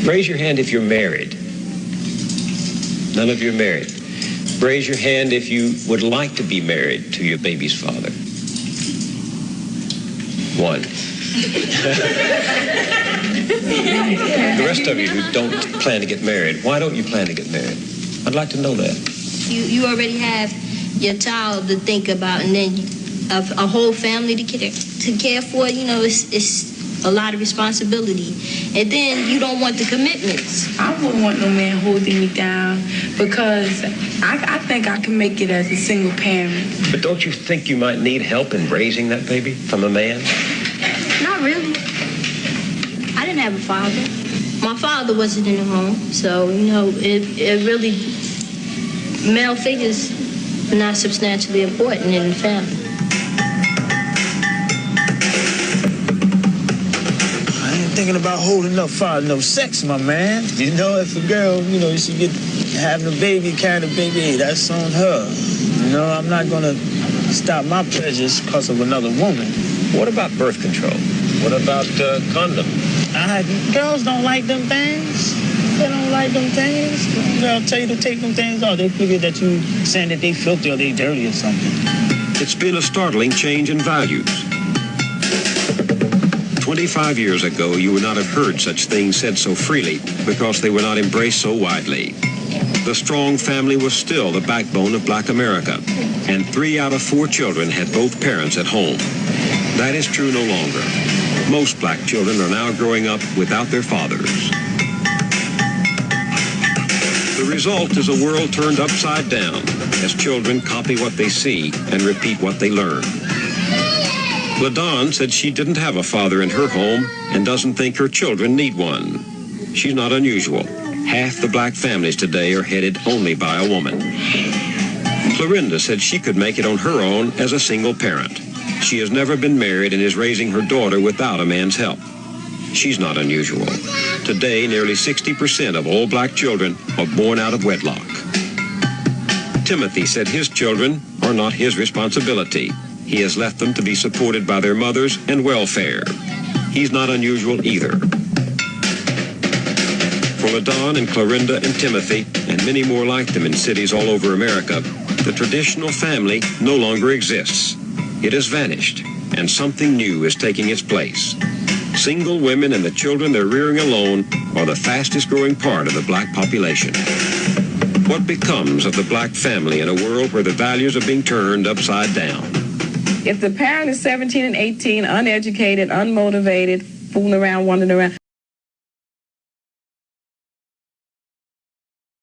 Raise your hand if you're married. None of you are married. Raise your hand if you would like to be married to your baby's father. One. The rest of you who don't plan to get married, why don't you plan to get married? I'd like to know that. You already have your child to think about, and then a whole family to care for. You know, it's a lot of responsibility. And then you don't want the commitments. I wouldn't want no man holding me down because I think I can make it as a single parent. But don't you think you might need help in raising that baby from a man? Not really. I didn't have a father. My father wasn't in the home, so, you know, it really, male figures are not substantially important in the family. Thinking about holding up for no sex, my man. You know, if a girl, you know, she get having a baby, carrying a baby, hey, that's on her. You know, I'm not gonna stop my pleasures because of another woman. What about birth control? What about condom? Girls don't like them things. They don't like them things. They'll tell you to take them things off. They figure that you saying that they filthy or they dirty or something. It's been a startling change in values. 25 years ago, you would not have heard such things said so freely because they were not embraced so widely. The strong family was still the backbone of Black America, and 3 out of 4 children had both parents at home. That is true no longer. Most Black children are now growing up without their fathers. The result is a world turned upside down as children copy what they see and repeat what they learn. LaDawn said she didn't have a father in her home and doesn't think her children need one. She's not unusual. Half the Black families today are headed only by a woman. Clorinda said she could make it on her own as a single parent. She has never been married and is raising her daughter without a man's help. She's not unusual. Today, nearly 60% of all Black children are born out of wedlock. Timothy said his children are not his responsibility. He has left them to be supported by their mothers and welfare. He's not unusual either. For LaDawn and Clorinda and Timothy, and many more like them in cities all over America, the traditional family no longer exists. It has vanished, and something new is taking its place. Single women and the children they're rearing alone are the fastest growing part of the Black population. What becomes of the Black family in a world where the values are being turned upside down? If the parent is 17 and 18, uneducated, unmotivated, fooling around, wandering around,